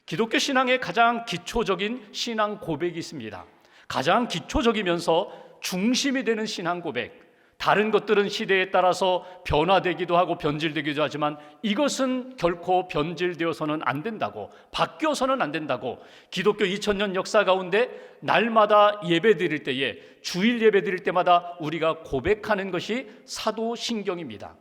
기독교 신앙의 가장 기초적인 신앙 고백이 있습니다. 가장 기초적이면서 중심이 되는 신앙 고백. 다른 것들은 시대에 따라서 변화되기도 하고 변질되기도 하지만 이것은 결코 변질되어서는 안 된다고, 바뀌어서는 안 된다고, 기독교 2000년 역사 가운데 날마다 예배 드릴 때에, 주일 예배 드릴 때마다 우리가 고백하는 것이 사도신경입니다.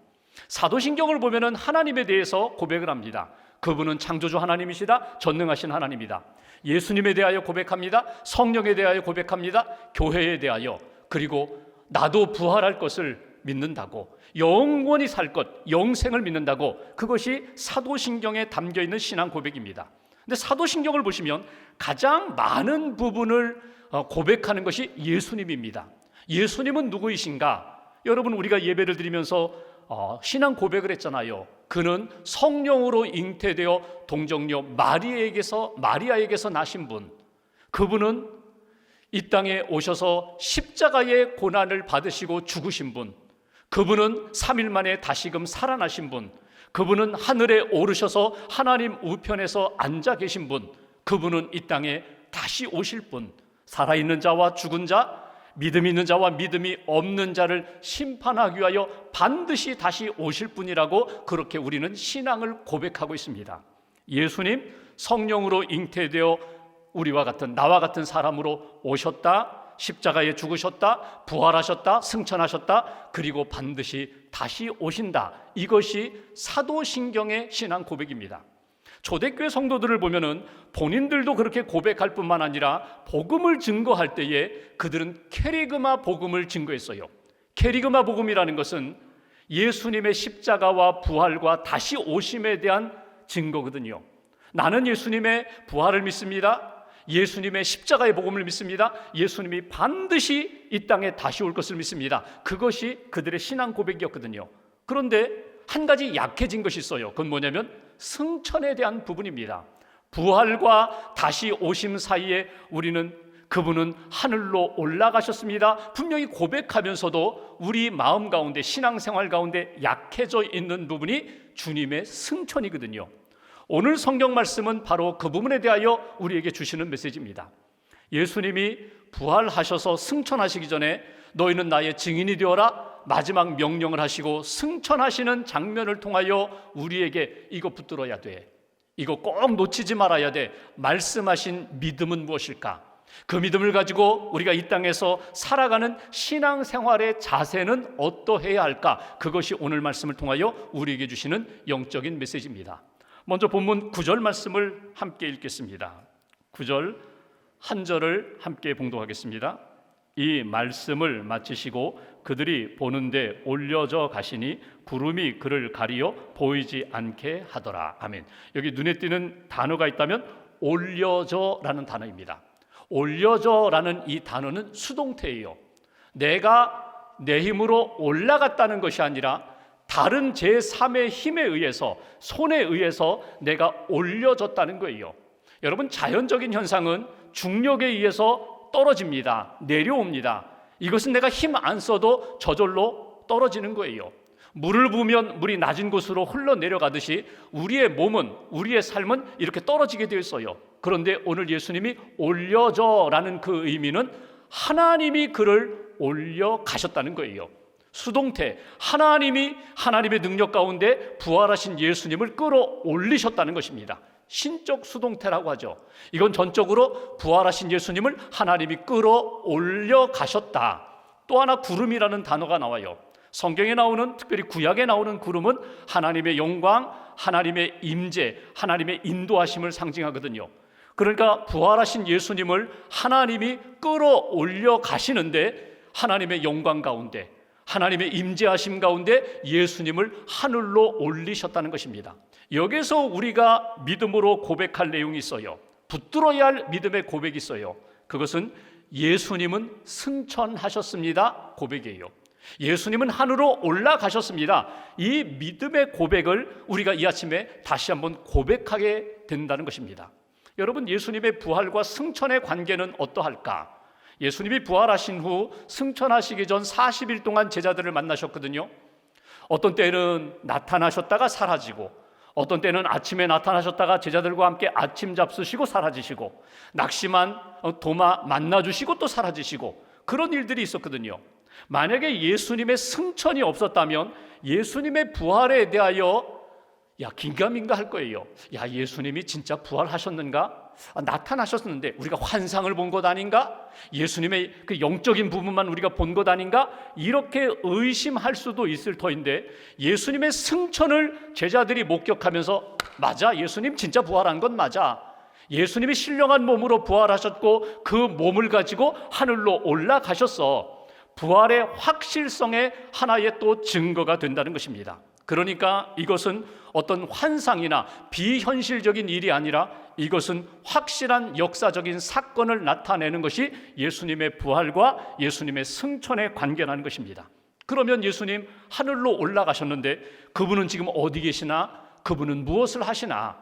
사도신경을 보면은 하나님에 대해서 고백을 합니다. 그분은 창조주 하나님이시다, 전능하신 하나님이다. 예수님에 대하여 고백합니다. 성령에 대하여 고백합니다. 교회에 대하여, 그리고 나도 부활할 것을 믿는다고, 영원히 살 것, 영생을 믿는다고, 그것이 사도신경에 담겨있는 신앙 고백입니다. 근데 사도신경을 보시면 가장 많은 부분을 고백하는 것이 예수님입니다. 예수님은 누구이신가? 여러분, 우리가 예배를 드리면서 신앙 고백을 했잖아요. 그는 성령으로 잉태되어 동정녀 마리아에게서 나신 분, 그분은 이 땅에 오셔서 십자가의 고난을 받으시고 죽으신 분, 그분은 3일 만에 다시금 살아나신 분, 그분은 하늘에 오르셔서 하나님 우편에서 앉아 계신 분, 그분은 이 땅에 다시 오실 분, 살아있는 자와 죽은 자, 믿음 있는 자와 믿음이 없는 자를 심판하기 위하여 반드시 다시 오실 분이라고, 그렇게 우리는 신앙을 고백하고 있습니다. 예수님 성령으로 잉태되어 우리와 같은, 나와 같은 사람으로 오셨다, 십자가에 죽으셨다, 부활하셨다, 승천하셨다, 그리고 반드시 다시 오신다. 이것이 사도신경의 신앙 고백입니다. 초대교회 성도들을 보면은 본인들도 그렇게 고백할 뿐만 아니라 복음을 증거할 때에 그들은 케리그마 복음을 증거했어요. 케리그마 복음이라는 것은 예수님의 십자가와 부활과 다시 오심에 대한 증거거든요. 나는 예수님의 부활을 믿습니다. 예수님의 십자가의 복음을 믿습니다. 예수님이 반드시 이 땅에 다시 올 것을 믿습니다. 그것이 그들의 신앙 고백이었거든요. 그런데 한 가지 약해진 것이 있어요. 그건 뭐냐면 승천에 대한 부분입니다. 부활과 다시 오심 사이에 우리는 그분은 하늘로 올라가셨습니다. 분명히 고백하면서도 우리 마음 가운데, 신앙생활 가운데 약해져 있는 부분이 주님의 승천이거든요. 오늘 성경 말씀은 바로 그 부분에 대하여 우리에게 주시는 메시지입니다. 예수님이 부활하셔서 승천하시기 전에 너희는 나의 증인이 되어라, 마지막 명령을 하시고 승천하시는 장면을 통하여 우리에게 이거 붙들어야 돼, 이거 꼭 놓치지 말아야 돼, 말씀하신 믿음은 무엇일까? 그 믿음을 가지고 우리가 이 땅에서 살아가는 신앙생활의 자세는 어떠해야 할까? 그것이 오늘 말씀을 통하여 우리에게 주시는 영적인 메시지입니다. 먼저 본문 9절 말씀을 함께 읽겠습니다. 9절 한 절을 함께 봉독하겠습니다. 이 말씀을 마치시고 그들이 보는데 올려져 가시니 구름이 그를 가리어 보이지 않게 하더라. 아멘. 여기 눈에 띄는 단어가 있다면 올려져라는 단어입니다. 올려져라는 이 단어는 수동태예요. 내가 내 힘으로 올라갔다는 것이 아니라 다른 제3의 힘에 의해서, 손에 의해서 내가 올려졌다는 거예요. 여러분, 자연적인 현상은 중력에 의해서 떨어집니다. 내려옵니다. 이것은 내가 힘 안 써도 저절로 떨어지는 거예요. 물을 부으면 물이 낮은 곳으로 흘러내려가듯이 우리의 몸은, 우리의 삶은 이렇게 떨어지게 되어 있어요. 그런데 오늘 예수님이 올려져라는 그 의미는 하나님이 그를 올려가셨다는 거예요. 수동태, 하나님의 능력 가운데 부활하신 예수님을 끌어올리셨다는 것입니다. 신적 수동태라고 하죠. 이건 전적으로 부활하신 예수님을 하나님이 끌어올려 가셨다. 또 하나 구름이라는 단어가 나와요. 성경에 나오는, 특별히 구약에 나오는 구름은 하나님의 영광, 하나님의 임재, 하나님의 인도하심을 상징하거든요. 그러니까 부활하신 예수님을 하나님이 끌어올려 가시는데 하나님의 영광 가운데, 하나님의 임재하심 가운데 예수님을 하늘로 올리셨다는 것입니다. 여기서 우리가 믿음으로 고백할 내용이 있어요. 붙들어야 할 믿음의 고백이 있어요. 그것은 예수님은 승천하셨습니다 고백이에요. 예수님은 하늘로 올라가셨습니다. 이 믿음의 고백을 우리가 이 아침에 다시 한번 고백하게 된다는 것입니다. 여러분, 예수님의 부활과 승천의 관계는 어떠할까? 예수님이 부활하신 후 승천하시기 전 40일 동안 제자들을 만나셨거든요. 어떤 때는 나타나셨다가 사라지고, 어떤 때는 아침에 나타나셨다가 제자들과 함께 아침 잡수시고 사라지시고, 낙심한 도마 만나주시고 또 사라지시고, 그런 일들이 있었거든요. 만약에 예수님의 승천이 없었다면 예수님의 부활에 대하여 긴가민가 할 거예요. 예수님이 진짜 부활하셨는가? 나타나셨는데 우리가 환상을 본 것 아닌가? 예수님의 그 영적인 부분만 우리가 본 것 아닌가? 이렇게 의심할 수도 있을 터인데, 예수님의 승천을 제자들이 목격하면서 맞아, 예수님 진짜 부활한 건 맞아, 예수님이 신령한 몸으로 부활하셨고 그 몸을 가지고 하늘로 올라가셨어, 부활의 확실성의 하나의 또 증거가 된다는 것입니다. 그러니까 이것은 어떤 환상이나 비현실적인 일이 아니라 이것은 확실한 역사적인 사건을 나타내는 것이 예수님의 부활과 예수님의 승천의 관계라는 것입니다. 그러면 예수님 하늘로 올라가셨는데 그분은 지금 어디 계시나? 그분은 무엇을 하시나?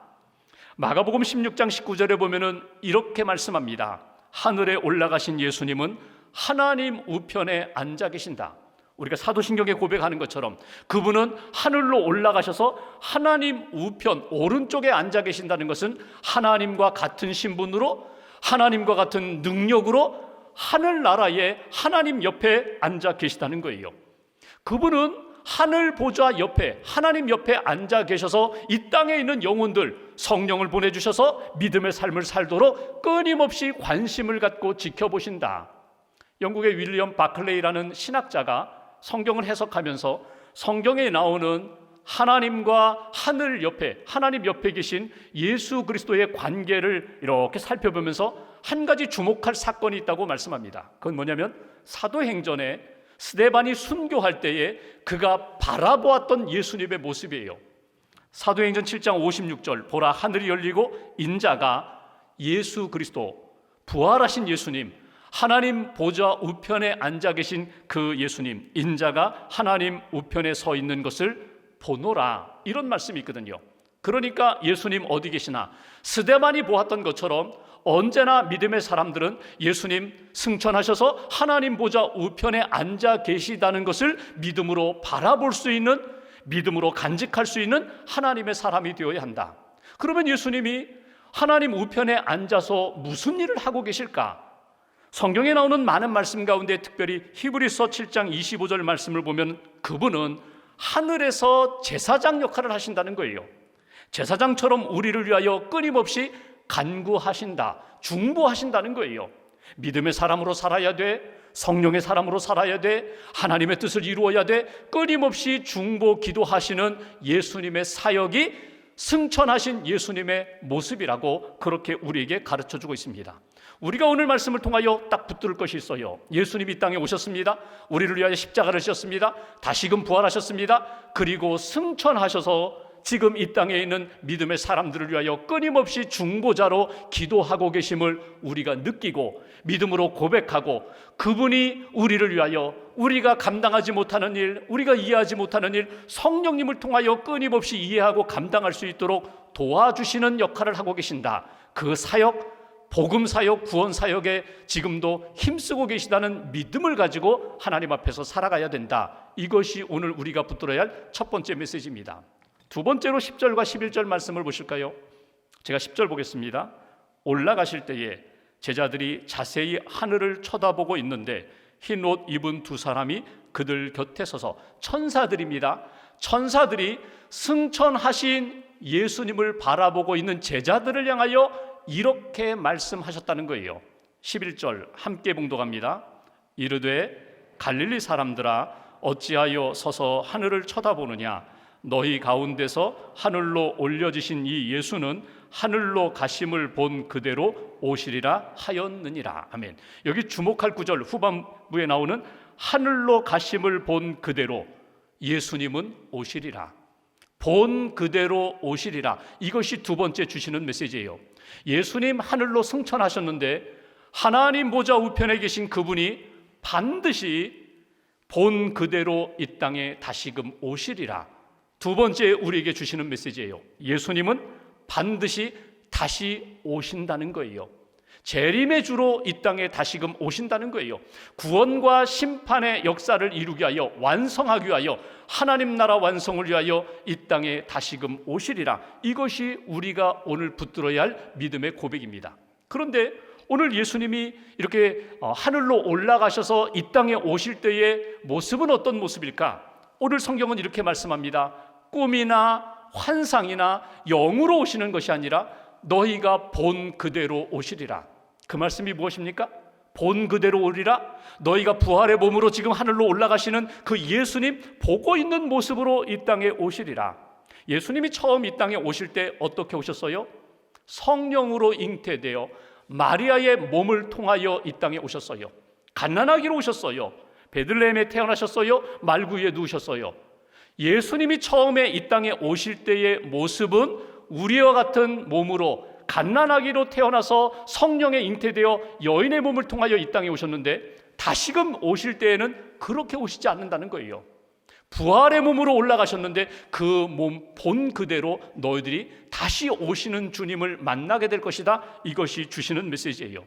마가복음 16장 19절에 보면은 이렇게 말씀합니다. 하늘에 올라가신 예수님은 하나님 우편에 앉아 계신다. 우리가 사도신경에 고백하는 것처럼 그분은 하늘로 올라가셔서 하나님 우편 오른쪽에 앉아 계신다는 것은 하나님과 같은 신분으로, 하나님과 같은 능력으로 하늘나라의 하나님 옆에 앉아 계시다는 거예요. 그분은 하늘 보좌 옆에, 하나님 옆에 앉아 계셔서 이 땅에 있는 영혼들, 성령을 보내주셔서 믿음의 삶을 살도록 끊임없이 관심을 갖고 지켜보신다. 영국의 윌리엄 바클레이라는 신학자가 성경을 해석하면서 성경에 나오는 하나님과 하늘 옆에, 하나님 옆에 계신 예수 그리스도의 관계를 이렇게 살펴보면서 한 가지 주목할 사건이 있다고 말씀합니다. 그건 뭐냐면 사도행전에 스데반이 순교할 때에 그가 바라보았던 예수님의 모습이에요. 사도행전 7장 56절, 보라 하늘이 열리고 인자가 예수 그리스도, 부활하신 예수님, 하나님 보좌 우편에 앉아 계신 그 예수님, 인자가 하나님 우편에 서 있는 것을 보노라, 이런 말씀이 있거든요. 그러니까 예수님 어디 계시나? 스데반이 보았던 것처럼 언제나 믿음의 사람들은 예수님 승천하셔서 하나님 보좌 우편에 앉아 계시다는 것을 믿음으로 바라볼 수 있는, 믿음으로 간직할 수 있는 하나님의 사람이 되어야 한다. 그러면 예수님이 하나님 우편에 앉아서 무슨 일을 하고 계실까? 성경에 나오는 많은 말씀 가운데 특별히 히브리서 7장 25절 말씀을 보면 그분은 하늘에서 제사장 역할을 하신다는 거예요. 제사장처럼 우리를 위하여 끊임없이 간구하신다, 중보하신다는 거예요. 믿음의 사람으로 살아야 돼, 성령의 사람으로 살아야 돼, 하나님의 뜻을 이루어야 돼, 끊임없이 중보 기도하시는 예수님의 사역이 승천하신 예수님의 모습이라고 그렇게 우리에게 가르쳐주고 있습니다. 우리가 오늘 말씀을 통하여 딱 붙들 것이 있어요. 예수님이 이 땅에 오셨습니다. 우리를 위하여 십자가를 지셨습니다. 다시금 부활하셨습니다. 그리고 승천하셔서 지금 이 땅에 있는 믿음의 사람들을 위하여 끊임없이 중보자로 기도하고 계심을 우리가 느끼고 믿음으로 고백하고, 그분이 우리를 위하여 우리가 감당하지 못하는 일, 우리가 이해하지 못하는 일, 성령님을 통하여 끊임없이 이해하고 감당할 수 있도록 도와주시는 역할을 하고 계신다. 그 사역, 복음 사역, 구원 사역에 지금도 힘쓰고 계시다는 믿음을 가지고 하나님 앞에서 살아가야 된다. 이것이 오늘 우리가 붙들어야 할 첫 번째 메시지입니다. 두 번째로 10절과 11절 말씀을 보실까요? 제가 10절 보겠습니다. 올라가실 때에 제자들이 자세히 하늘을 쳐다보고 있는데 흰 옷 입은 두 사람이 그들 곁에 서서, 천사들입니다. 천사들이 승천하신 예수님을 바라보고 있는 제자들을 향하여 이렇게 말씀하셨다는 거예요. 11절 함께 봉독합니다. 이르되 갈릴리 사람들아 어찌하여 서서 하늘을 쳐다보느냐? 너희 가운데서 하늘로 올려지신 이 예수는 하늘로 가심을 본 그대로 오시리라 하였느니라. 아멘. 여기 주목할 구절 후반부에 나오는 하늘로 가심을 본 그대로, 예수님은 오시리라, 본 그대로 오시리라. 이것이 두 번째 주시는 메시지예요. 예수님 하늘로 승천하셨는데 하나님 보좌 우편에 계신 그분이 반드시 본 그대로 이 땅에 다시금 오시리라. 두 번째 우리에게 주시는 메시지예요. 예수님은 반드시 다시 오신다는 거예요. 재림의 주로 이 땅에 다시금 오신다는 거예요. 구원과 심판의 역사를 이루기 위하여, 완성하기 위하여, 하나님 나라 완성을 위하여 이 땅에 다시금 오시리라. 이것이 우리가 오늘 붙들어야 할 믿음의 고백입니다. 그런데 오늘 예수님이 이렇게 하늘로 올라가셔서 이 땅에 오실 때의 모습은 어떤 모습일까? 오늘 성경은 이렇게 말씀합니다. 꿈이나 환상이나 영으로 오시는 것이 아니라 너희가 본 그대로 오시리라. 그 말씀이 무엇입니까? 본 그대로 오리라. 너희가 부활의 몸으로 지금 하늘로 올라가시는 그 예수님 보고 있는 모습으로 이 땅에 오시리라. 예수님이 처음 이 땅에 오실 때 어떻게 오셨어요? 성령으로 잉태되어 마리아의 몸을 통하여 이 땅에 오셨어요. 갓난아기로 오셨어요. 베들레헴에 태어나셨어요. 말구 위에 누우셨어요. 예수님이 처음에 이 땅에 오실 때의 모습은 우리와 같은 몸으로 갓난아기로 태어나서 성령에 잉태되어 여인의 몸을 통하여 이 땅에 오셨는데, 다시금 오실 때에는 그렇게 오시지 않는다는 거예요. 부활의 몸으로 올라가셨는데 그 몸 본 그대로 너희들이 다시 오시는 주님을 만나게 될 것이다. 이것이 주시는 메시지예요.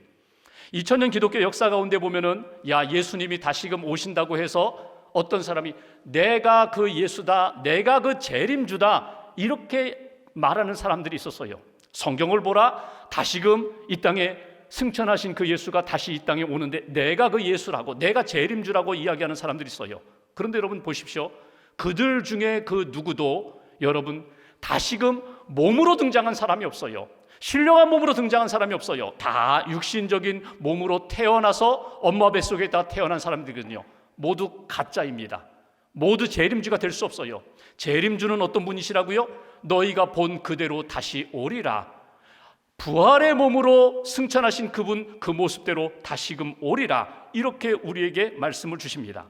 2000년 기독교 역사 가운데 보면은 예수님이 다시금 오신다고 해서 어떤 사람이 내가 그 예수다, 내가 그 재림주다, 이렇게 말하는 사람들이 있었어요. 성경을 보라, 다시금 이 땅에 승천하신 그 예수가 다시 이 땅에 오는데 내가 그 예수라고, 내가 재림주라고 이야기하는 사람들이 있어요. 그런데 여러분 보십시오. 그들 중에 그 누구도 여러분 다시금 몸으로 등장한 사람이 없어요. 신령한 몸으로 등장한 사람이 없어요. 다 육신적인 몸으로 태어나서 엄마 뱃속에 다 태어난 사람들이거든요. 모두 가짜입니다. 모두 재림주가 될 수 없어요. 재림주는 어떤 분이시라고요? 너희가 본 그대로 다시 오리라. 부활의 몸으로 승천하신 그분 그 모습대로 다시금 오리라. 이렇게 우리에게 말씀을 주십니다.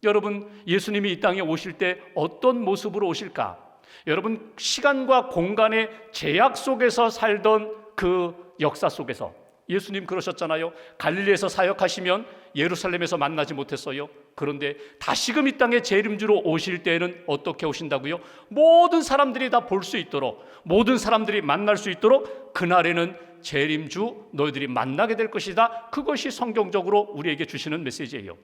여러분, 예수님이 이 땅에 오실 때 어떤 모습으로 오실까? 여러분, 시간과 공간의 제약 속에서 살던 그 역사 속에서 예수님 그러셨잖아요. 갈릴리에서 사역하시면 예루살렘에서 만나지 못했어요. 그런데 다시금 이 땅에 재림주로 오실 때에는 어떻게 오신다고요? 모든 사람들이 다 볼 수 있도록, 모든 사람들이 만날 수 있도록 그날에는 재림주 너희들이 만나게 될 것이다. 그것이 성경적으로 우리에게 주시는 메시지예요.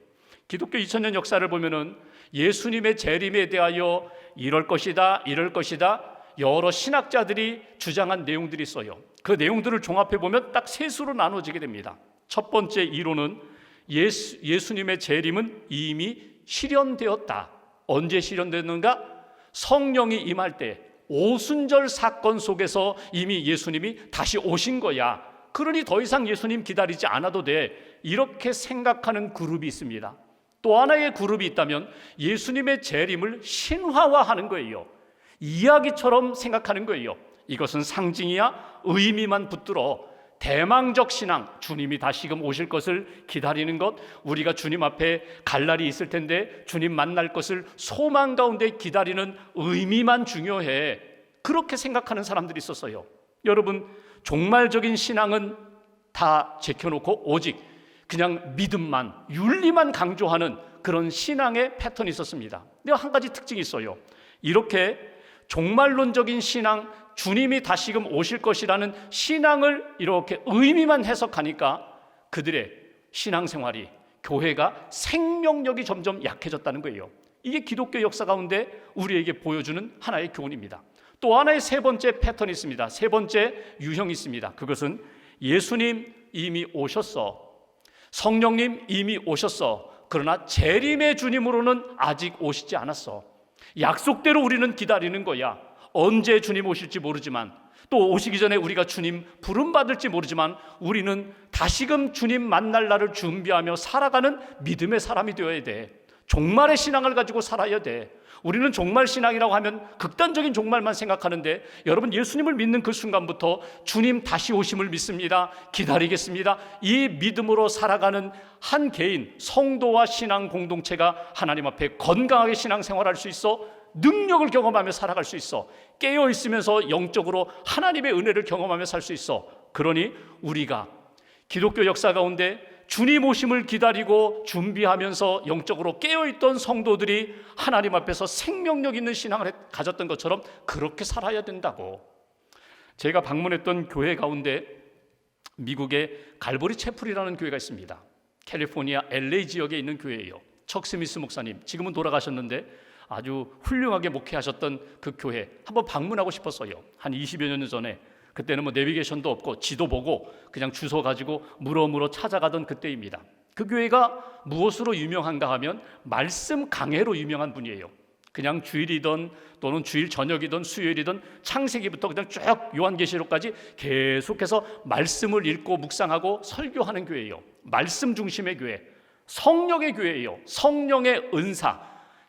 기독교 2000년 역사를 보면은 예수님의 재림에 대하여 이럴 것이다, 이럴 것이다, 여러 신학자들이 주장한 내용들이 있어요. 그 내용들을 종합해 보면 딱 세 수로 나눠지게 됩니다. 첫 번째 이론은 예수님의 재림은 이미 실현되었다. 언제 실현됐는가? 성령이 임할 때 오순절 사건 속에서 이미 예수님이 다시 오신 거야. 그러니 더 이상 예수님 기다리지 않아도 돼. 이렇게 생각하는 그룹이 있습니다. 또 하나의 그룹이 있다면 예수님의 재림을 신화화하는 거예요. 이야기처럼 생각하는 거예요. 이것은 상징이야, 의미만 붙들어. 대망적 신앙, 주님이 다시금 오실 것을 기다리는 것, 우리가 주님 앞에 갈 날이 있을 텐데 주님 만날 것을 소망 가운데 기다리는 의미만 중요해. 그렇게 생각하는 사람들이 있었어요. 여러분, 종말적인 신앙은 다 제껴놓고 오직 그냥 믿음만, 윤리만 강조하는 그런 신앙의 패턴이 있었습니다. 근데 한 가지 특징이 있어요. 이렇게 종말론적인 신앙, 주님이 다시금 오실 것이라는 신앙을 이렇게 의미만 해석하니까 그들의 신앙생활이, 교회가 생명력이 점점 약해졌다는 거예요. 이게 기독교 역사 가운데 우리에게 보여주는 하나의 교훈입니다. 또 하나의 세 번째 패턴이 있습니다. 세 번째 유형이 있습니다. 그것은 예수님 이미 오셨어, 성령님 이미 오셨어, 그러나 재림의 주님으로는 아직 오시지 않았어. 약속대로 우리는 기다리는 거야. 언제 주님 오실지 모르지만, 또 오시기 전에 우리가 주님 부름받을지 모르지만 우리는 다시금 주님 만날 날을 준비하며 살아가는 믿음의 사람이 되어야 돼. 종말의 신앙을 가지고 살아야 돼. 우리는 종말 신앙이라고 하면 극단적인 종말만 생각하는데, 여러분, 예수님을 믿는 그 순간부터 주님 다시 오심을 믿습니다, 기다리겠습니다, 이 믿음으로 살아가는 한 개인, 성도와 신앙 공동체가 하나님 앞에 건강하게 신앙생활할 수 있어, 능력을 경험하며 살아갈 수 있어, 깨어 있으면서 영적으로 하나님의 은혜를 경험하며 살 수 있어. 그러니 우리가 기독교 역사 가운데 주님 오심을 기다리고 준비하면서 영적으로 깨어있던 성도들이 하나님 앞에서 생명력 있는 신앙을 가졌던 것처럼 그렇게 살아야 된다고. 제가 방문했던 교회 가운데 미국의 갈보리 채플이라는 교회가 있습니다. 캘리포니아 LA 지역에 있는 교회예요. 척 스미스 목사님, 지금은 돌아가셨는데 아주 훌륭하게 목회하셨던 그 교회 한번 방문하고 싶었어요. 한 20여 년 전에. 그때는 뭐 내비게이션도 없고 지도 보고 그냥 주소 가지고 물어 찾아가던 그때입니다. 그 교회가 무엇으로 유명한가 하면 말씀 강해로 유명한 분이에요. 그냥 주일이든 또는 주일 저녁이든 수요일이든 창세기부터 그냥 쭉 요한계시록까지 계속해서 말씀을 읽고 묵상하고 설교하는 교회예요. 말씀 중심의 교회, 성령의 교회예요. 성령의 은사,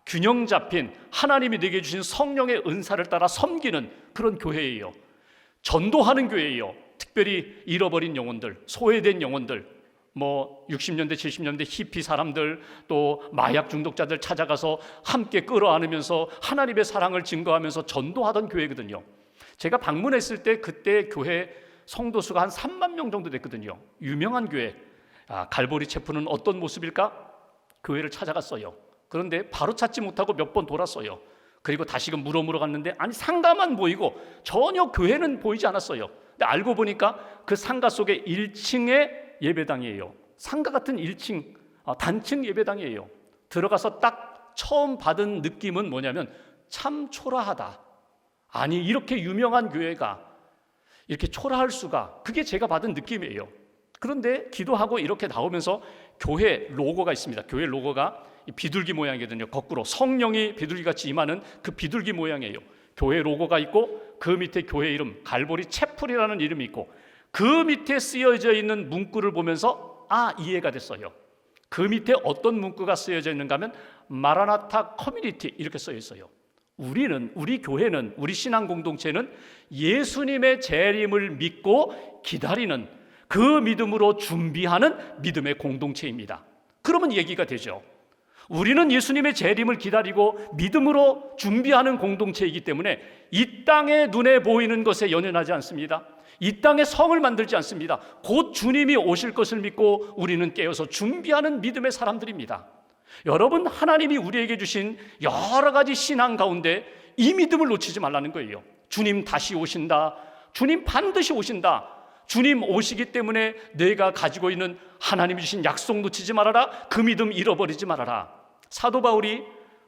균형 잡힌 하나님이 내게 주신 성령의 은사를 따라 섬기는 그런 교회예요. 전도하는 교회예요. 특별히 잃어버린 영혼들, 소외된 영혼들, 뭐 60년대 70년대 히피 사람들, 또 마약 중독자들 찾아가서 함께 끌어안으면서 하나님의 사랑을 증거하면서 전도하던 교회거든요. 제가 방문했을 때 그때 교회 성도 수가 한 3만 명 정도 됐거든요. 유명한 교회. 갈보리 체프는 어떤 모습일까? 교회를 찾아갔어요. 그런데 바로 찾지 못하고 몇 번 돌았어요. 그리고 다시금 물어 갔는데 아니 상가만 보이고 전혀 교회는 보이지 않았어요. 근데 알고 보니까 그 상가 속에 1층에 예배당이에요. 상가 같은 1층 단층 예배당이에요. 들어가서 딱 처음 받은 느낌은 뭐냐면 참 초라하다. 아니 이렇게 유명한 교회가 이렇게 초라할 수가, 그게 제가 받은 느낌이에요. 그런데 기도하고 이렇게 나오면서 교회 로고가 있습니다. 교회 로고가 비둘기 모양이거든요. 거꾸로 성령이 비둘기같이 임하는 그 비둘기 모양이에요. 교회 로고가 있고 그 밑에 교회 이름 갈보리 채플이라는 이름이 있고 그 밑에 쓰여져 있는 문구를 보면서 이해가 됐어요. 그 밑에 어떤 문구가 쓰여져 있는가 하면 마라나타 커뮤니티 이렇게 쓰여 있어요. 우리 교회는, 우리 신앙 공동체는 예수님의 재림을 믿고 기다리는, 그 믿음으로 준비하는 믿음의 공동체입니다. 그러면 얘기가 되죠. 우리는 예수님의 재림을 기다리고 믿음으로 준비하는 공동체이기 때문에 이 땅에 눈에 보이는 것에 연연하지 않습니다. 이 땅에 성을 만들지 않습니다. 곧 주님이 오실 것을 믿고 우리는 깨어서 준비하는 믿음의 사람들입니다. 여러분, 하나님이 우리에게 주신 여러 가지 신앙 가운데 이 믿음을 놓치지 말라는 거예요. 주님 다시 오신다. 주님 반드시 오신다. 주님 오시기 때문에 내가 가지고 있는 하나님이 주신 약속 놓치지 말아라. 그 믿음 잃어버리지 말아라. 사도 바울이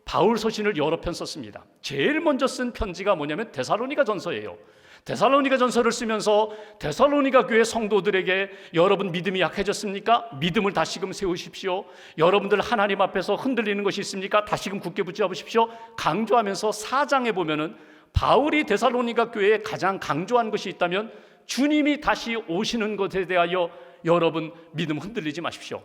바울 서신을 여러 편 썼습니다. 제일 먼저 쓴 편지가 뭐냐면 데살로니가 전서예요. 데살로니가 전서를 쓰면서 데살로니가 교회 성도들에게 여러분 믿음이 약해졌습니까? 믿음을 다시금 세우십시오. 여러분들 하나님 앞에서 흔들리는 것이 있습니까? 다시금 굳게 붙잡으십시오. 강조하면서 4장에 보면은 바울이 데살로니가 교회에 가장 강조한 것이 있다면 주님이 다시 오시는 것에 대하여 여러분 믿음 흔들리지 마십시오.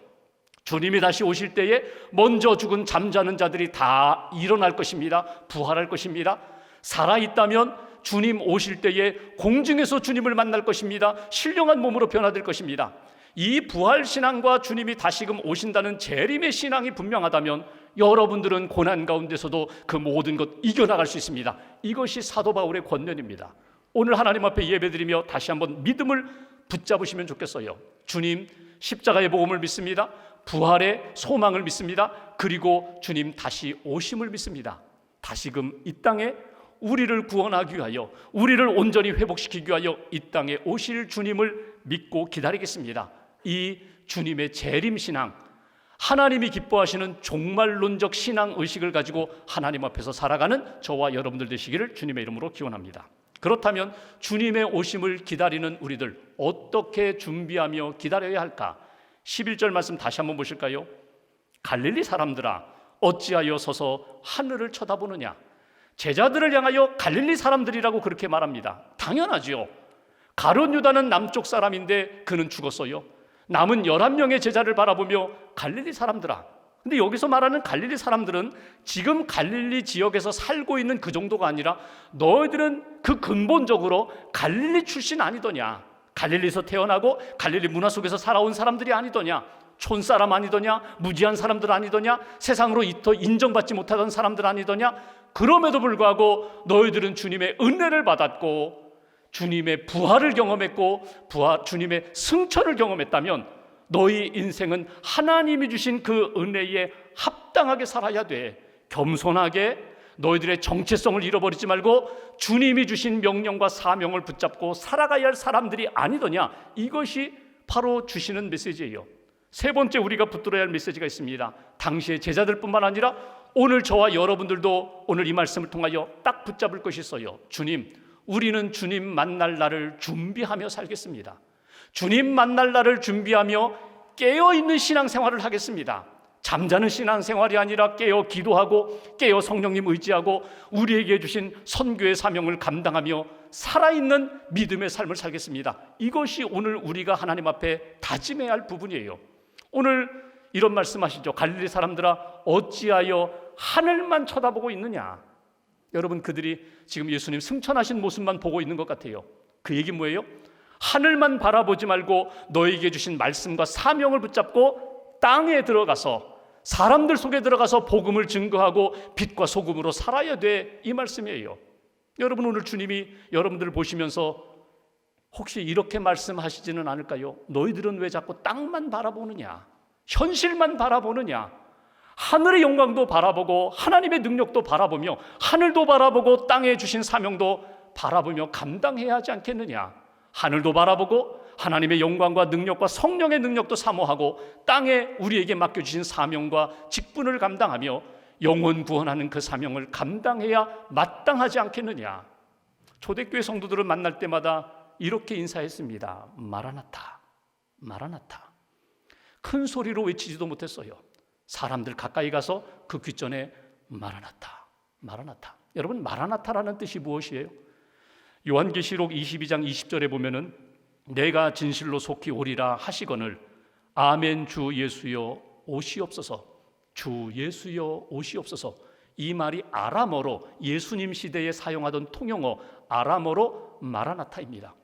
주님이 다시 오실 때에 먼저 죽은 잠자는 자들이 다 일어날 것입니다. 부활할 것입니다. 살아있다면 주님 오실 때에 공중에서 주님을 만날 것입니다. 신령한 몸으로 변화될 것입니다. 이 부활신앙과 주님이 다시금 오신다는 재림의 신앙이 분명하다면 여러분들은 고난 가운데서도 그 모든 것 이겨나갈 수 있습니다. 이것이 사도 바울의 권면입니다. 오늘 하나님 앞에 예배드리며 다시 한번 믿음을 붙잡으시면 좋겠어요. 주님 십자가의 복음을 믿습니다. 부활의 소망을 믿습니다. 그리고 주님 다시 오심을 믿습니다. 다시금 이 땅에 우리를 구원하기 위하여, 우리를 온전히 회복시키기 위하여 이 땅에 오실 주님을 믿고 기다리겠습니다. 이 주님의 재림신앙, 하나님이 기뻐하시는 종말론적 신앙의식을 가지고 하나님 앞에서 살아가는 저와 여러분들 되시기를 주님의 이름으로 기원합니다. 그렇다면 주님의 오심을 기다리는 우리들 어떻게 준비하며 기다려야 할까? 11절 말씀 다시 한번 보실까요? 갈릴리 사람들아 어찌하여 서서 하늘을 쳐다보느냐? 제자들을 향하여 갈릴리 사람들이라고 그렇게 말합니다. 당연하지요. 가룟 유다는 남쪽 사람인데 그는 죽었어요. 남은 11명의 제자를 바라보며 갈릴리 사람들아. 근데 여기서 말하는 갈릴리 사람들은 지금 갈릴리 지역에서 살고 있는 그 정도가 아니라 너희들은 그 근본적으로 갈릴리 출신 아니더냐? 갈릴리에서 태어나고 갈릴리 문화 속에서 살아온 사람들이 아니더냐? 촌사람 아니더냐? 무지한 사람들 아니더냐? 세상으로 이터 인정받지 못하던 사람들 아니더냐? 그럼에도 불구하고 너희들은 주님의 은혜를 받았고 주님의 부활을 경험했고 주님의 승천을 경험했다면 너희 인생은 하나님이 주신 그 은혜에 합당하게 살아야 돼. 겸손하게 너희들의 정체성을 잃어버리지 말고 주님이 주신 명령과 사명을 붙잡고 살아가야 할 사람들이 아니더냐? 이것이 바로 주시는 메시지예요. 세 번째 우리가 붙들어야 할 메시지가 있습니다. 당시의 제자들뿐만 아니라 오늘 저와 여러분들도 오늘 이 말씀을 통하여 딱 붙잡을 것이 있어요. 주님, 우리는 주님 만날 날을 준비하며 살겠습니다. 주님 만날 날을 준비하며 깨어있는 신앙생활을 하겠습니다. 잠자는 신앙생활이 아니라 깨어 기도하고 깨어 성령님 의지하고 우리에게 주신 선교의 사명을 감당하며 살아있는 믿음의 삶을 살겠습니다. 이것이 오늘 우리가 하나님 앞에 다짐해야 할 부분이에요. 오늘 이런 말씀하시죠. 갈릴리 사람들아 어찌하여 하늘만 쳐다보고 있느냐. 여러분, 그들이 지금 예수님 승천하신 모습만 보고 있는 것 같아요. 그 얘기 뭐예요? 하늘만 바라보지 말고 너에게 주신 말씀과 사명을 붙잡고 땅에 들어가서 사람들 속에 들어가서 복음을 증거하고 빛과 소금으로 살아야 돼, 이 말씀이에요. 여러분, 오늘 주님이 여러분들을 보시면서 혹시 이렇게 말씀하시지는 않을까요? 너희들은 왜 자꾸 땅만 바라보느냐, 현실만 바라보느냐. 하늘의 영광도 바라보고 하나님의 능력도 바라보며 하늘도 바라보고 땅에 주신 사명도 바라보며 감당해야 하지 않겠느냐. 하늘도 바라보고 하나님의 영광과 능력과 성령의 능력도 사모하고 땅에 우리에게 맡겨주신 사명과 직분을 감당하며 영혼 구원하는 그 사명을 감당해야 마땅하지 않겠느냐. 초대교회 성도들을 만날 때마다 이렇게 인사했습니다. 마라나타, 마라나타. 큰 소리로 외치지도 못했어요. 사람들 가까이 가서 그 귓전에 마라나타, 마라나타. 여러분, 마라나타라는 뜻이 무엇이에요? 요한계시록 22장 20절에 보면은 내가 진실로 속히 오리라 하시거늘 아멘 주 예수여 오시옵소서. 주 예수여 오시옵소서. 이 말이 아람어로 예수님 시대에 사용하던 통용어 아람어로 마라나타입니다.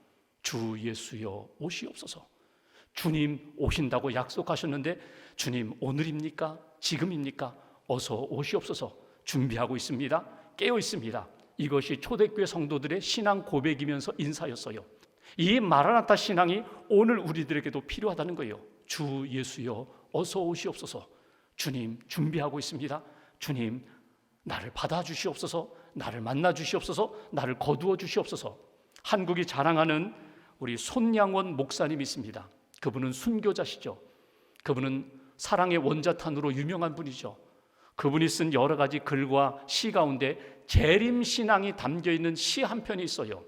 주 예수여 오시옵소서. 주님 오신다고 약속하셨는데 주님 오늘입니까? 지금입니까? 어서 오시옵소서. 준비하고 있습니다. 깨어 있습니다. 이것이 초대교회 성도들의 신앙 고백이면서 인사였어요. 이 마라나타 신앙이 오늘 우리들에게도 필요하다는 거예요. 주 예수여 어서 오시옵소서. 주님 준비하고 있습니다. 주님 나를 받아주시옵소서. 나를 만나주시옵소서. 나를 거두어 주시옵소서. 한국이 자랑하는 우리 손양원 목사님이 있습니다. 그분은 순교자시죠. 그분은 사랑의 원자탄으로 유명한 분이죠. 그분이 쓴 여러 가지 글과 시 가운데 재림신앙이 담겨있는 시 한 편이 있어요.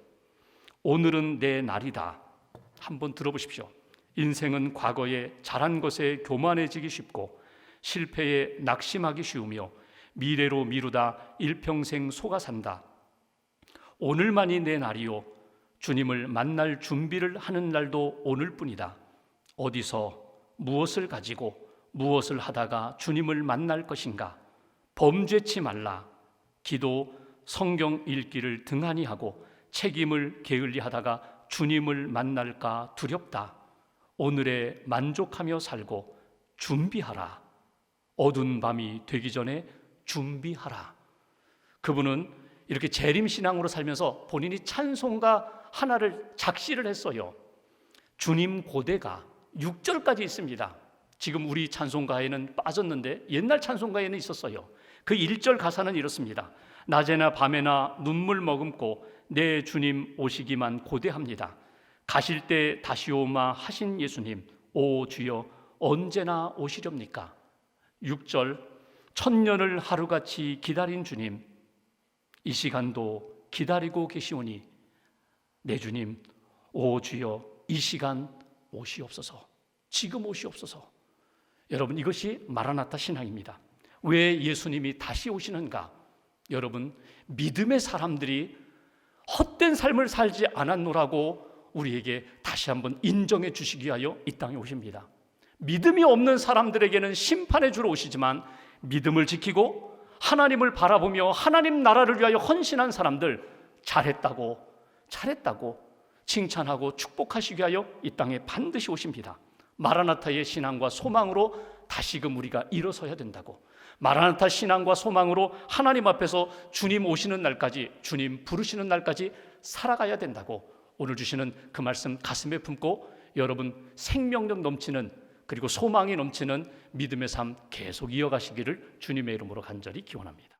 오늘은 내 날이다. 한번 들어보십시오. 인생은 과거에 잘한 것에 교만해지기 쉽고 실패에 낙심하기 쉬우며 미래로 미루다 일평생 속아 산다. 오늘만이 내 날이요 주님을 만날 준비를 하는 날도 오늘뿐이다. 어디서 무엇을 가지고 무엇을 하다가 주님을 만날 것인가? 범죄치 말라. 기도, 성경 읽기를 등한히 하고 책임을 게을리하다가 주님을 만날까 두렵다. 오늘에 만족하며 살고 준비하라. 어두운 밤이 되기 전에 준비하라. 그분은 이렇게 재림신앙으로 살면서 본인이 찬송가 하나를 작시를 했어요. 주님 고대가 6절까지 있습니다. 지금 우리 찬송가에는 빠졌는데 옛날 찬송가에는 있었어요. 그 1절 가사는 이렇습니다. 낮에나 밤에나 눈물 머금고 내 주님 오시기만 고대합니다. 가실 때 다시 오마 하신 예수님, 오 주여 언제나 오시렵니까? 6절, 천년을 하루같이 기다린 주님, 이 시간도 기다리고 계시오니 내 주님, 오 주여 이 시간 오시옵소서. 지금 오시옵소서. 여러분, 이것이 마라나타 신앙입니다. 왜 예수님이 다시 오시는가? 여러분, 믿음의 사람들이 헛된 삶을 살지 않았노라고 우리에게 다시 한번 인정해 주시기 위하여 이 땅에 오십니다. 믿음이 없는 사람들에게는 심판의 주로 오시지만 믿음을 지키고 하나님을 바라보며 하나님 나라를 위하여 헌신한 사람들 잘했다고 칭찬하고 축복하시기 위하여 이 땅에 반드시 오십니다. 마라나타의 신앙과 소망으로 다시금 우리가 일어서야 된다고. 마라나타 신앙과 소망으로 하나님 앞에서 주님 오시는 날까지, 주님 부르시는 날까지 살아가야 된다고. 오늘 주시는 그 말씀 가슴에 품고 여러분 생명력 넘치는, 그리고 소망이 넘치는 믿음의 삶 계속 이어가시기를 주님의 이름으로 간절히 기원합니다.